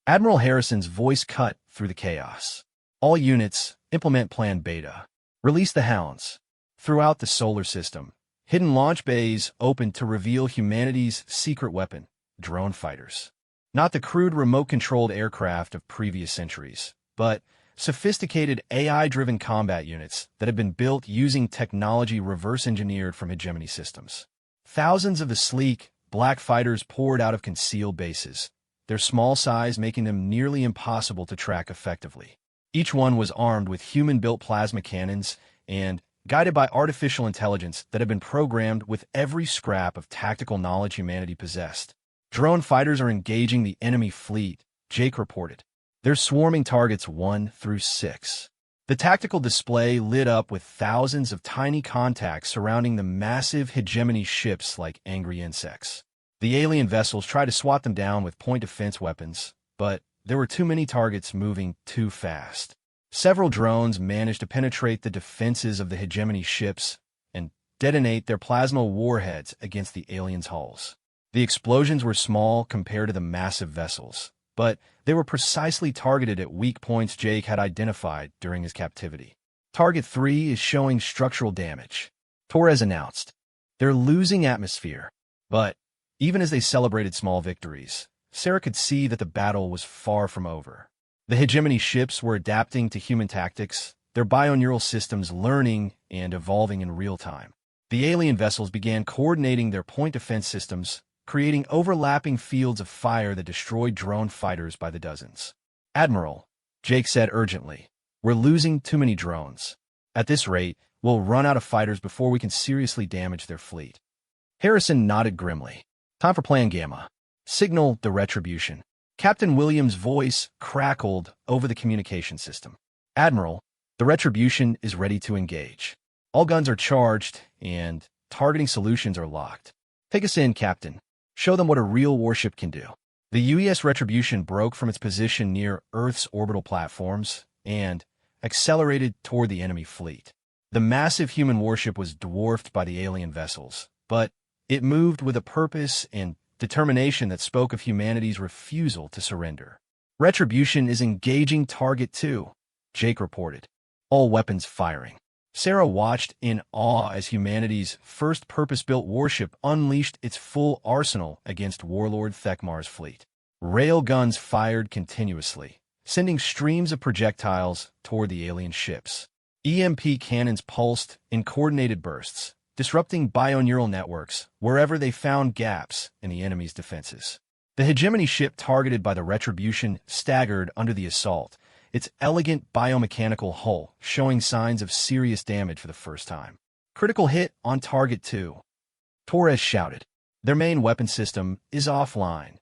Admiral Harrison's voice cut through the chaos. All units, implement Plan Beta. Release the Hounds. Throughout the solar system, hidden launch bays opened to reveal humanity's secret weapon, drone fighters. Not the crude remote-controlled aircraft of previous centuries, but sophisticated AI-driven combat units that had been built using technology reverse-engineered from hegemony systems. Thousands of the sleek, black fighters poured out of concealed bases, their small size making them nearly impossible to track effectively. Each one was armed with human-built plasma cannons and guided by artificial intelligence that had been programmed with every scrap of tactical knowledge humanity possessed. Drone fighters are engaging the enemy fleet, Jake reported. They're swarming targets 1 through 6. The tactical display lit up with thousands of tiny contacts surrounding the massive hegemony ships like angry insects. The alien vessels tried to swat them down with point defense weapons, but there were too many targets moving too fast. Several drones managed to penetrate the defenses of the hegemony ships and detonate their plasma warheads against the aliens' hulls. The explosions were small compared to the massive vessels, but they were precisely targeted at weak points Jake had identified during his captivity. Target 3 is showing structural damage, Torres announced. They're losing atmosphere. But even as they celebrated small victories, Sarah could see that the battle was far from over. The hegemony ships were adapting to human tactics, their bioneural systems learning and evolving in real time. The alien vessels began coordinating their point defense systems, creating overlapping fields of fire that destroyed drone fighters by the dozens. Admiral, Jake said urgently, we're losing too many drones. At this rate, we'll run out of fighters before we can seriously damage their fleet. Harrison nodded grimly. Time for Plan Gamma. Signal the retribution. Captain Williams' voice crackled over the communication system. Admiral, the retribution is ready to engage. All guns are charged, and targeting solutions are locked. Take us in, Captain. Show them what a real warship can do. The UES Retribution broke from its position near Earth's orbital platforms and accelerated toward the enemy fleet. The massive human warship was dwarfed by the alien vessels, but it moved with a purpose and determination that spoke of humanity's refusal to surrender. Retribution is engaging Target 2, Jake reported. All weapons firing. Sarah watched in awe as humanity's first purpose-built warship unleashed its full arsenal against Warlord Thekmar's fleet. Rail guns fired continuously, sending streams of projectiles toward the alien ships. EMP cannons pulsed in coordinated bursts, disrupting bioneural networks wherever they found gaps in the enemy's defenses. The hegemony ship targeted by the Retribution staggered under the assault, its elegant biomechanical hull showing signs of serious damage for the first time. Critical hit on Target 2. Torres shouted. Their main weapon system is offline.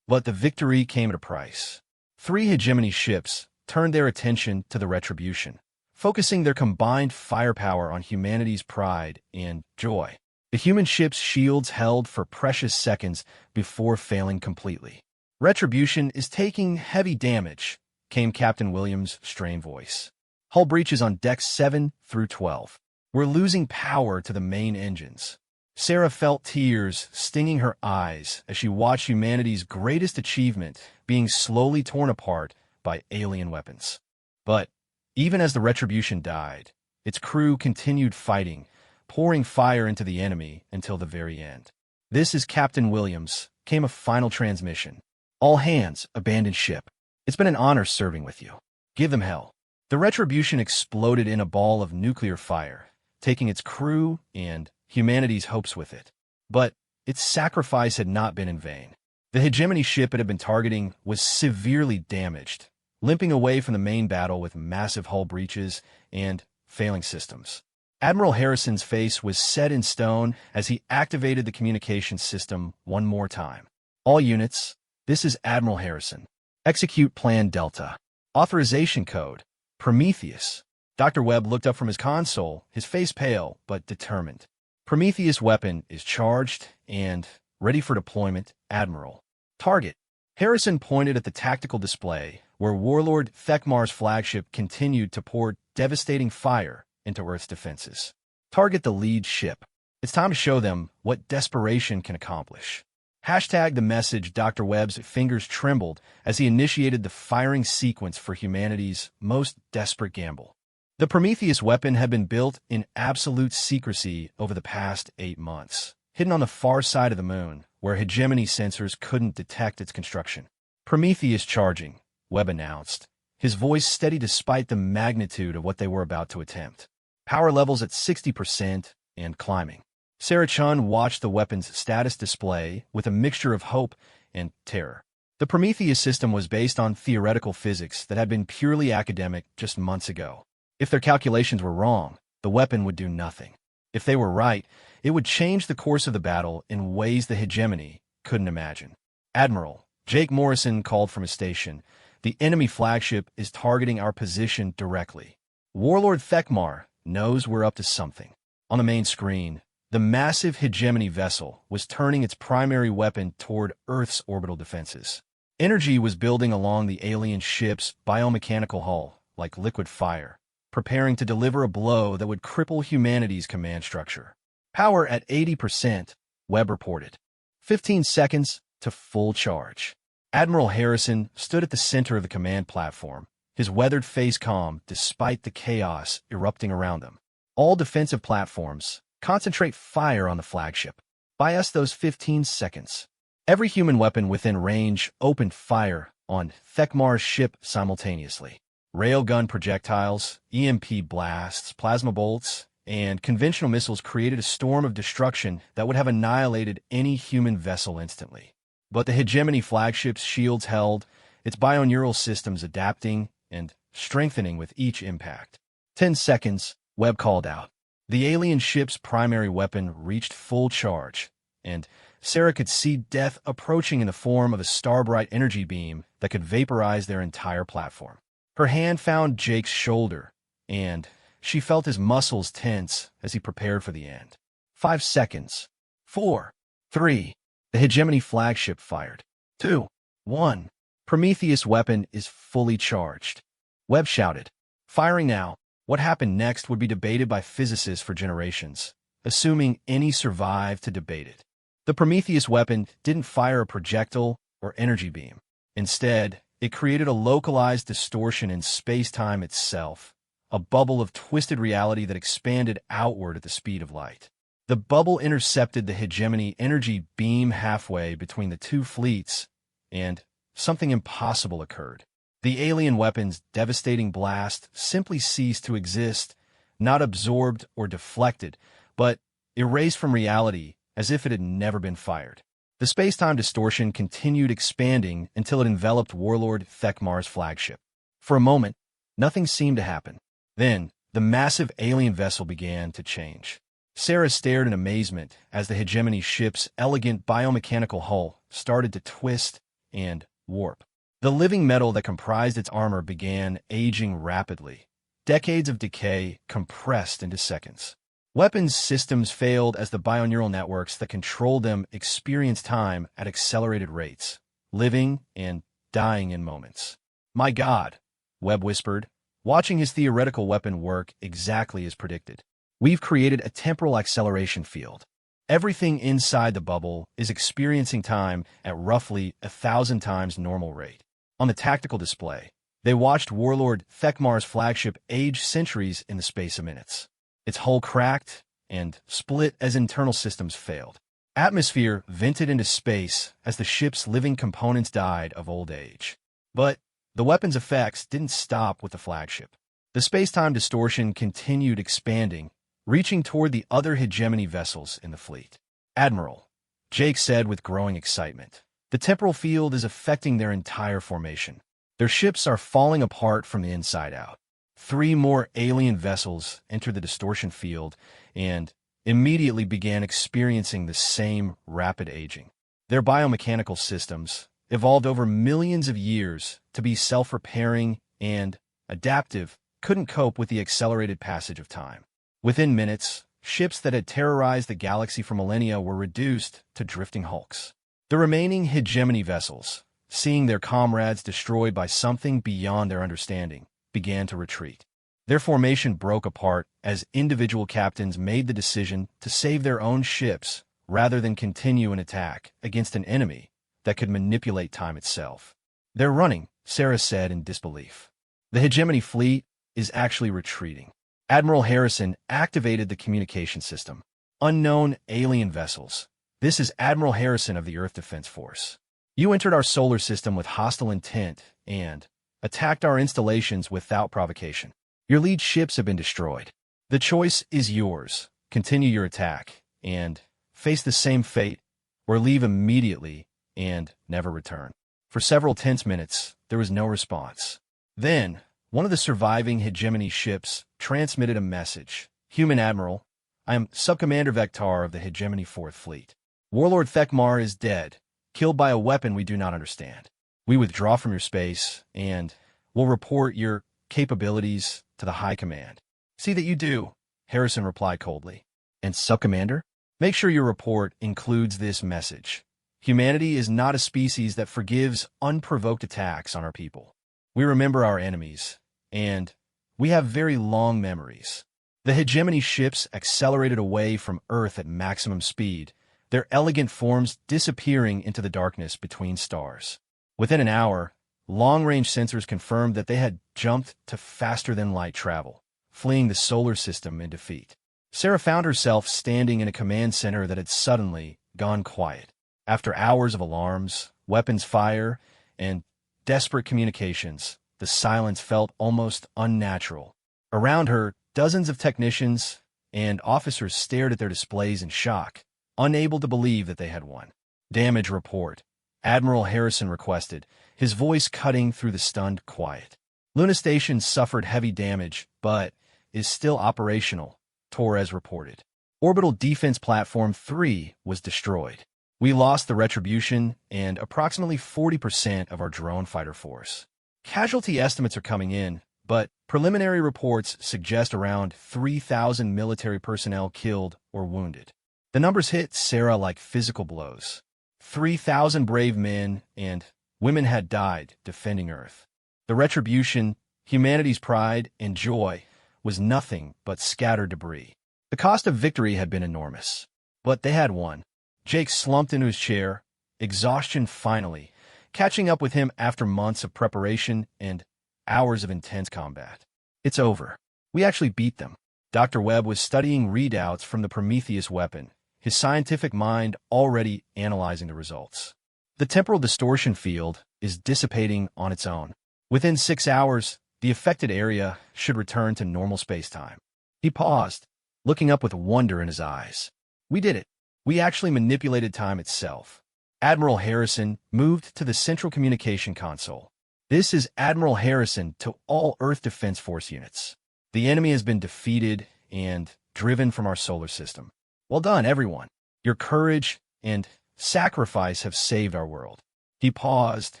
But the victory came at a price. 3 hegemony ships turned their attention to the Retribution, focusing their combined firepower on humanity's pride and joy. The human ship's shields held for precious seconds before failing completely. Retribution is taking heavy damage, came Captain Williams' strained voice. Hull breaches on decks 7 through 12. We're losing power to the main engines. Sarah felt tears stinging her eyes as she watched humanity's greatest achievement being slowly torn apart by alien weapons. But even as the Retribution died, its crew continued fighting, pouring fire into the enemy until the very end. This is Captain Williams, came a final transmission. All hands, abandon ship. It's been an honor serving with you. Give them hell. The Retribution exploded in a ball of nuclear fire, taking its crew and humanity's hopes with it. But its sacrifice had not been in vain. The hegemony ship it had been targeting was severely damaged, limping away from the main battle with massive hull breaches and failing systems. Admiral Harrison's face was set in stone as he activated the communications system one more time. All units, this is Admiral Harrison. Execute Plan Delta. Authorization code, Prometheus. Dr. Webb looked up from his console, his face pale but determined. Prometheus weapon is charged and ready for deployment, Admiral. Target. Harrison pointed at the tactical display, where Warlord Thekmar's flagship continued to pour devastating fire into Earth's defenses. Target the lead ship. It's time to show them what desperation can accomplish. Hashtag the message. Dr. Webb's fingers trembled as he initiated the firing sequence for humanity's most desperate gamble. The Prometheus weapon had been built in absolute secrecy over the past 8 months, hidden on the far side of the moon, where hegemony sensors couldn't detect its construction. Prometheus charging, Webb announced, his voice steady despite the magnitude of what they were about to attempt. Power levels at 60% and climbing. Sarah Chun watched the weapon's status display with a mixture of hope and terror. The Prometheus system was based on theoretical physics that had been purely academic just months ago. If their calculations were wrong, the weapon would do nothing. If they were right, it would change the course of the battle in ways the hegemony couldn't imagine. Admiral Jake Morrison called from his station. The enemy flagship is targeting our position directly. Warlord Thekmar knows we're up to something. On the main screen, the massive hegemony vessel was turning its primary weapon toward Earth's orbital defenses. Energy was building along the alien ship's biomechanical hull, like liquid fire, preparing to deliver a blow that would cripple humanity's command structure. Power at 80%, Webb reported. 15 seconds to full charge. Admiral Harrison stood at the center of the command platform, his weathered face calm despite the chaos erupting around him. All defensive platforms, concentrate fire on the flagship. Buy us those 15 seconds. Every human weapon within range opened fire on Thekmar's ship simultaneously. Railgun projectiles, EMP blasts, plasma bolts, and conventional missiles created a storm of destruction that would have annihilated any human vessel instantly. But the hegemony flagship's shields held, its bioneural systems adapting and strengthening with each impact. 10 seconds, Webb called out. The alien ship's primary weapon reached full charge, and Sarah could see death approaching in the form of a starbright energy beam that could vaporize their entire platform. Her hand found Jake's shoulder, and she felt his muscles tense as he prepared for the end. 5 seconds. 4, 3. The hegemony flagship fired. 2, 1. Prometheus' weapon is fully charged. Webb shouted. Firing now. What happened next would be debated by physicists for generations, assuming any survived to debate it. The Prometheus weapon didn't fire a projectile or energy beam. Instead, it created a localized distortion in space-time itself, a bubble of twisted reality that expanded outward at the speed of light. The bubble intercepted the hegemony energy beam halfway between the two fleets, and something impossible occurred. The alien weapon's devastating blast simply ceased to exist, not absorbed or deflected, but erased from reality as if it had never been fired. The space-time distortion continued expanding until it enveloped Warlord Thekmar's flagship. For a moment, nothing seemed to happen. Then, the massive alien vessel began to change. Sarah stared in amazement as the hegemony ship's elegant biomechanical hull started to twist and warp. The living metal that comprised its armor began aging rapidly. Decades of decay compressed into seconds. Weapons systems failed as the bioneural networks that controlled them experienced time at accelerated rates, living and dying in moments. My God, Webb whispered, watching his theoretical weapon work exactly as predicted. We've created a temporal acceleration field. Everything inside the bubble is experiencing time at roughly 1,000 times normal rate. On the tactical display, they watched Warlord Thekmar's flagship age centuries in the space of minutes. Its hull cracked and split as internal systems failed. Atmosphere vented into space as the ship's living components died of old age. But the weapon's effects didn't stop with the flagship. The space-time distortion continued expanding, reaching toward the other hegemony vessels in the fleet. Admiral, Jake said with growing excitement, the temporal field is affecting their entire formation. Their ships are falling apart from the inside out. 3 more alien vessels entered the distortion field and immediately began experiencing the same rapid aging. Their biomechanical systems evolved over millions of years to be self-repairing and adaptive, couldn't cope with the accelerated passage of time. Within minutes, ships that had terrorized the galaxy for millennia were reduced to drifting hulks. The remaining hegemony vessels, seeing their comrades destroyed by something beyond their understanding, began to retreat. Their formation broke apart as individual captains made the decision to save their own ships rather than continue an attack against an enemy that could manipulate time itself. They're running, Sarah said in disbelief. The hegemony fleet is actually retreating. Admiral Harrison activated the communication system. Unknown alien vessels. This is Admiral Harrison of the Earth Defense Force. You entered our solar system with hostile intent and attacked our installations without provocation. Your lead ships have been destroyed. The choice is yours. Continue your attack and face the same fate, or leave immediately and never return. For several tense minutes, there was no response. Then, one of the surviving hegemony ships transmitted a message. Human Admiral, I am Subcommander Vectar of the Hegemony 4th Fleet. Warlord Thekmar is dead, killed by a weapon we do not understand. We withdraw from your space, and will report your capabilities to the High Command. See that you do, Harrison replied coldly. And Subcommander? Make sure your report includes this message. Humanity is not a species that forgives unprovoked attacks on our people. We remember our enemies, and we have very long memories. The hegemony ships accelerated away from Earth at maximum speed, their elegant forms disappearing into the darkness between stars. Within an hour, long-range sensors confirmed that they had jumped to faster-than-light travel, fleeing the solar system in defeat. Sarah found herself standing in a command center that had suddenly gone quiet. After hours of alarms, weapons fire, and desperate communications, the silence felt almost unnatural. Around her, dozens of technicians and officers stared at their displays in shock, unable to believe that they had won. Damage report, Admiral Harrison requested, his voice cutting through the stunned quiet. Luna Station suffered heavy damage, but is still operational, Torres reported. Orbital Defense Platform 3 was destroyed. We lost the Retribution and approximately 40% of our drone fighter force. Casualty estimates are coming in, but preliminary reports suggest around 3,000 military personnel killed or wounded. The numbers hit Sarah like physical blows. 3,000 brave men and women had died defending Earth. The Retribution, humanity's pride and joy, was nothing but scattered debris. The cost of victory had been enormous, but they had won. Jake slumped into his chair, exhaustion finally catching up with him after months of preparation and hours of intense combat. It's over. We actually beat them. Dr. Webb was studying readouts from the Prometheus weapon, his scientific mind already analyzing the results. The temporal distortion field is dissipating on its own. Within 6 hours, the affected area should return to normal spacetime. He paused, looking up with wonder in his eyes. We did it. We actually manipulated time itself. Admiral Harrison moved to the Central Communication Console. This is Admiral Harrison to all Earth Defense Force units. The enemy has been defeated and driven from our solar system. Well done, everyone. Your courage and sacrifice have saved our world. He paused,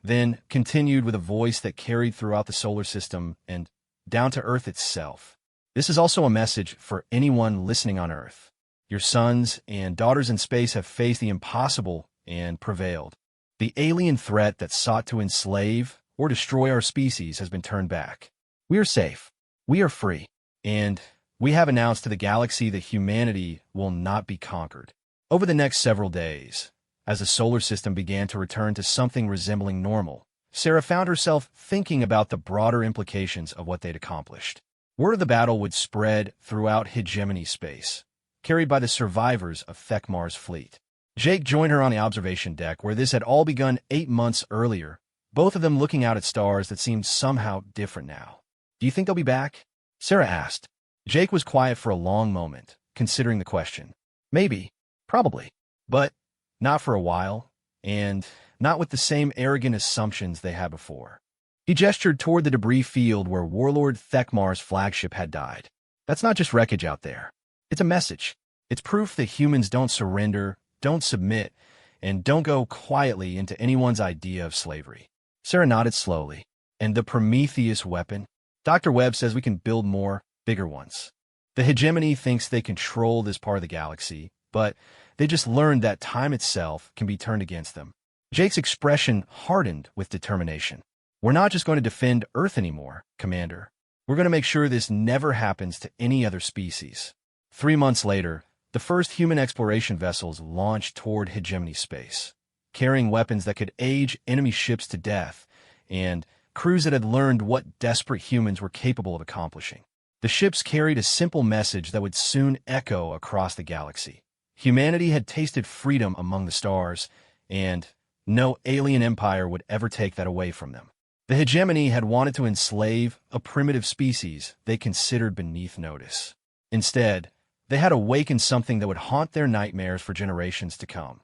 then continued with a voice that carried throughout the solar system and down to Earth itself. This is also a message for anyone listening on Earth. Your sons and daughters in space have faced the impossible and prevailed. The alien threat that sought to enslave or destroy our species has been turned back. We are safe. We are free. And we have announced to the galaxy that humanity will not be conquered. Over the next several days, as the solar system began to return to something resembling normal, Sarah found herself thinking about the broader implications of what they'd accomplished. Word of the battle would spread throughout hegemony space, carried by the survivors of Thekmar's fleet. Jake joined her on the observation deck where this had all begun 8 months earlier, both of them looking out at stars that seemed somehow different now. Do you think they'll be back? Sarah asked. Jake was quiet for a long moment, considering the question. Maybe. Probably. But not for a while, and not with the same arrogant assumptions they had before. He gestured toward the debris field where Warlord Thekmar's flagship had died. That's not just wreckage out there. It's a message. It's proof that humans don't surrender, don't submit, and don't go quietly into anyone's idea of slavery. Sarah nodded slowly. And the Prometheus weapon? Dr. Webb says we can build more, bigger ones. The hegemony thinks they control this part of the galaxy, but they just learned that time itself can be turned against them. Jake's expression hardened with determination. We're not just going to defend Earth anymore, Commander. We're going to make sure this never happens to any other species. 3 months later, the first human exploration vessels launched toward hegemony space, carrying weapons that could age enemy ships to death, and crews that had learned what desperate humans were capable of accomplishing. The ships carried a simple message that would soon echo across the galaxy. Humanity had tasted freedom among the stars, and no alien empire would ever take that away from them. The hegemony had wanted to enslave a primitive species they considered beneath notice. Instead, they had awakened something that would haunt their nightmares for generations to come.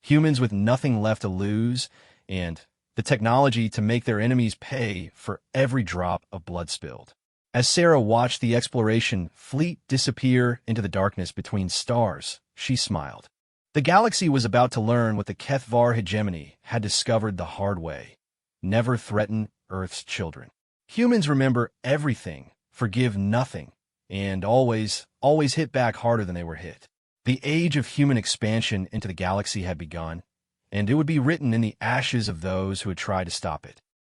Humans with nothing left to lose and the technology to make their enemies pay for every drop of blood spilled. As Sarah watched the exploration fleet disappear into the darkness between stars, she smiled. The galaxy was about to learn what the Kethvar hegemony had discovered the hard way. Never threaten Earth's children. Humans remember everything, forgive nothing, and always hit back harder than they were hit. The age of human expansion into the galaxy had begun, and it would be written in the ashes of those who had tried to stop it.